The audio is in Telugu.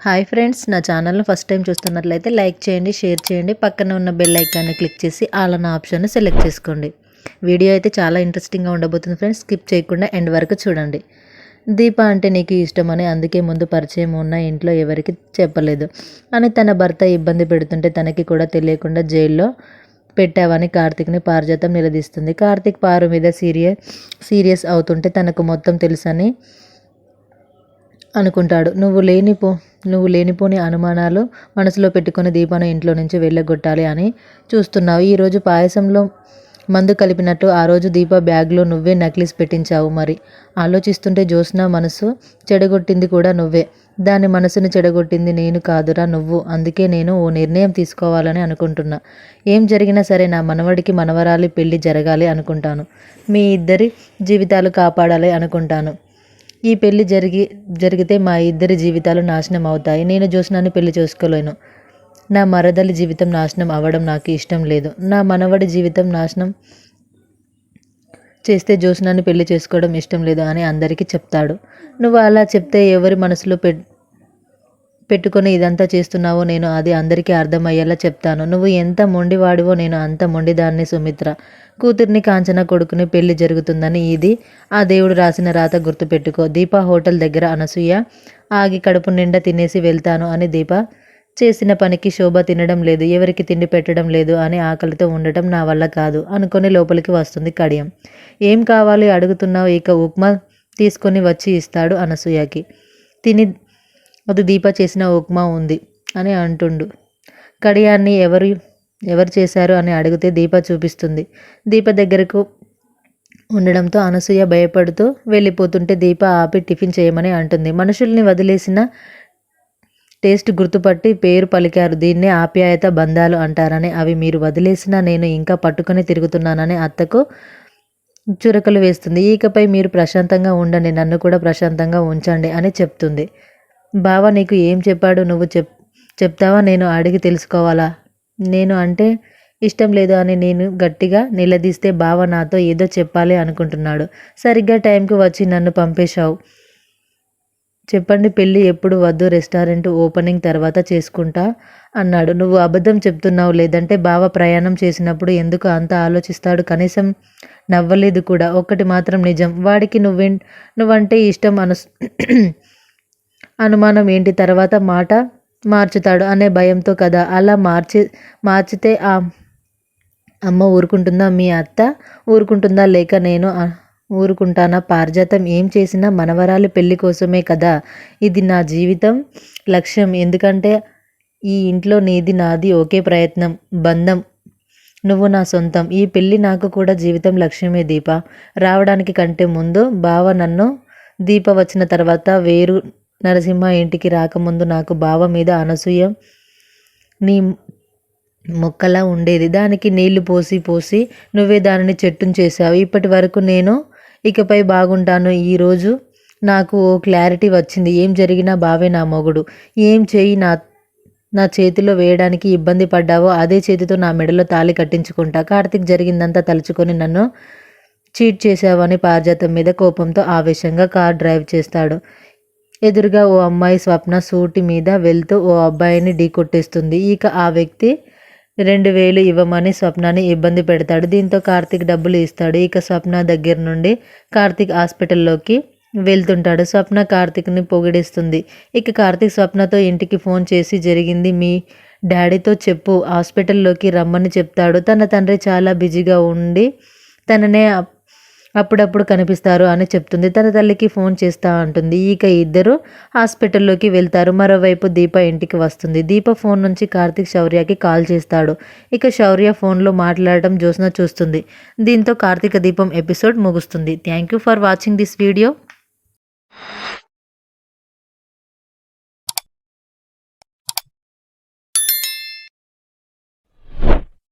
హాయ్ ఫ్రెండ్స్, నా ఛానల్ను ఫస్ట్ టైం చూస్తున్నట్లయితే లైక్ చేయండి, షేర్ చేయండి, పక్కన ఉన్న బెల్ ఐకాన్ని క్లిక్ చేసి ఆల్ అన్న ఆప్షన్ను సెలెక్ట్ చేసుకోండి. వీడియో అయితే చాలా ఇంట్రెస్టింగ్గా ఉండబోతుంది ఫ్రెండ్స్. స్కిప్ చేయకుండా ఎండ్ వరకు చూడండి. దీప అంటే నీకు ఇష్టమని అందుకే ముందు పరిచయం ఉన్న ఇంట్లో ఎవరికి చెప్పలేదు అని తన భర్త ఇబ్బంది పెడుతుంటే తనకి కూడా తెలియకుండా జైల్లో పెట్టావని కార్తీక్ని పారిజాతం నిలదీస్తుంది. కార్తీక్ పారు మీద సీరియస్ అవుతుంటే తనకు మొత్తం తెలుసని అనుకుంటాడు. నువ్వు లేనిపోని అనుమానాలు మనసులో పెట్టుకుని దీపను ఇంట్లో నుంచి వెళ్ళగొట్టాలి అని చూస్తున్నావు. ఈరోజు పాయసంలో మందు కలిపినట్టు ఆ రోజు దీప బ్యాగ్లో నువ్వే నక్లీస్ పెట్టించావు. మరి ఆలోచిస్తుంటే జ్యోత్స్న మనసు చెడగొట్టింది కూడా నువ్వే. దాని మనసుని చెడగొట్టింది నేను కాదురా, నువ్వు. అందుకే నేను ఓ నిర్ణయం తీసుకోవాలని అనుకుంటున్నా. ఏం జరిగినా సరే నా మనవడికి మనవరాలి పెళ్లి జరగాలి అనుకుంటాను. మీ ఇద్దరి జీవితాలు కాపాడాలి అనుకుంటాను. ఈ పెళ్లి జరిగితే మా ఇద్దరి జీవితాలు నాశనం అవుతాయి. నేను జ్యోత్స్నాని పెళ్లి చేసుకోలేను. నా మరదలి జీవితం నాశనం అవ్వడం నాకు ఇష్టం లేదు. నా మనవడి జీవితం నాశనం చేస్తే జ్యోత్స్నాని పెళ్లి చేసుకోవడం ఇష్టం లేదు అని అందరికీ చెప్తాడు. నువ్వు అలా చెప్తే ఎవరి మనసులో పెట్టుకొని ఇదంతా చేస్తున్నావో నేను అది అందరికీ అర్థమయ్యేలా చెప్తాను. నువ్వు ఎంత మొండివాడివో నేను అంత మొండిదాన్ని సుమిత్ర. కూతుర్ని కాంచన కొడుకుని పెళ్లి జరుగుతుందని ఇది ఆ దేవుడు రాసిన రాత, గుర్తుపెట్టుకో. దీప హోటల్ దగ్గర అనసూయ ఆగి కడుపు నిండా తినేసి వెళ్తాను అని దీప చేసిన పనికి శోభ తినడం లేదు, ఎవరికి తిండి పెట్టడం లేదు అని ఆకలితో ఉండటం నా వల్ల కాదు అనుకొని లోపలికి వస్తుంది కడియం. ఏం కావాలి అడుగుతున్నావు? ఇక ఉప్మా తీసుకొని వచ్చి ఇస్తాడు అనసూయకి. తిని అది దీప చేసిన ఉప్మా ఉంది అని అంటుండు. కడియాన్ని ఎవరు చేశారు అని అడిగితే దీప చూపిస్తుంది. దీప దగ్గరకు ఉండడంతో అనసూయ భయపడుతూ వెళ్ళిపోతుంటే దీప ఆపి టిఫిన్ చేయమని అంటుంది. మనుషుల్ని వదిలేసిన టేస్ట్ గుర్తుపట్టి పేరు పలికారు. దీన్నే ఆప్యాయత బంధాలు అంటారని, అవి మీరు వదిలేసినా నేను ఇంకా పట్టుకొని తిరుగుతున్నానని అత్తకు చురకలు వేస్తుంది. ఇకపై మీరు ప్రశాంతంగా ఉండండి, నన్ను కూడా ప్రశాంతంగా ఉంచండి అని చెప్తుంది. బావ నీకు ఏం చెప్పాడు? నువ్వు చెప్తావా? నేను అడిగి తెలుసుకోవాలా? నేను అంటే ఇష్టం లేదు అని నేను గట్టిగా నిలదీస్తే బావ నాతో ఏదో చెప్పాలి అనుకుంటున్నాడు. సరిగ్గా టైంకి వచ్చి నన్ను పంపేశావు. చెప్పండి, పెళ్ళి ఎప్పుడు? వద్దు, రెస్టారెంట్ ఓపెనింగ్ తర్వాత చేసుకుంటా అన్నాడు. నువ్వు అబద్ధం చెప్తున్నావు. లేదంటే బావ ప్రయాణం చేసినప్పుడు ఎందుకు అంత ఆలోచిస్తాడు? కనీసం నవ్వలేదు కూడా. ఒక్కటి మాత్రం నిజం, వాడికి నువ్వంటే ఇష్టం అనుమానం ఏంటి? తర్వాత మాట మార్చుతాడు అనే భయంతో కదా. అలా మార్చితే ఆ అమ్మ ఊరుకుంటుందా? మీ అత్త ఊరుకుంటుందా? లేక నేను ఊరుకుంటానా? పారిజాతం ఏం చేసినా మనవరాలి పెళ్లి కోసమే కదా. ఇది నా జీవితం లక్ష్యం. ఎందుకంటే ఈ ఇంట్లో నీది నాది ఒకే ప్రయత్నం, బంధం. నువ్వు నా సొంతం. ఈ పెళ్ళి నాకు కూడా జీవితం లక్ష్యమే. దీప రావడానికి కంటే ముందు బావ నన్ను, దీప వచ్చిన తర్వాత వేరు. నరసింహ ఇంటికి రాకముందు నాకు బావ మీద అనసూయ నీ మొక్కలా ఉండేది. దానికి నీళ్లు పోసి నువ్వే దానిని చెట్టును చేశావు. ఇప్పటి వరకు నేను ఇకపై బాగుంటాను. ఈరోజు నాకు ఓ క్లారిటీ వచ్చింది. ఏం జరిగినా బావే నా మొగుడు. ఏం చేయి నా చేతిలో వేయడానికి ఇబ్బంది పడ్డావో అదే చేతితో నా మెడలో తాళి కట్టించుకుంటా. కార్తీక్ జరిగిందంతా తలుచుకొని నన్ను చీట్ చేశావని పారిజాతం మీద కోపంతో ఆవేశంగా కార్ డ్రైవ్ చేస్తాడు. ఎదురుగా ఓ అమ్మాయి స్వప్న సూటి మీద వెళ్తూ ఓ అబ్బాయిని ఢీకొట్టేస్తుంది. ఇక ఆ వ్యక్తి 2000 ఇవ్వమని స్వప్నాని ఇబ్బంది పెడతాడు. దీంతో కార్తీక్ డబ్బులు ఇస్తాడు. ఇక స్వప్న దగ్గర నుండి కార్తీక్ హాస్పిటల్లోకి వెళ్తుంటాడు. స్వప్న కార్తీక్ని పొగిడేస్తుంది. ఇక కార్తీక్ స్వప్నతో ఇంటికి ఫోన్ చేసి జరిగింది మీ డాడీతో చెప్పు, హాస్పిటల్లోకి రమ్మని చెప్తాడు. తన తండ్రి చాలా బిజీగా ఉండి తననే అప్పుడప్పుడు కనిపిస్తారు అని చెప్తుంది. తన తల్లికి ఫోన్ చేస్తా అంటుంది. ఇక ఇద్దరు హాస్పిటల్లోకి వెళ్తారు. మరోవైపు దీప ఇంటికి వస్తుంది. దీప ఫోన్ నుంచి కార్తీక్ శౌర్యకి కాల్ చేస్తాడు. ఇక శౌర్య ఫోన్లో మాట్లాడటం జ్యోత్స్న చూస్తుంది. దీంతో కార్తీక దీపం ఎపిసోడ్ ముగుస్తుంది. Thank you for watching this video.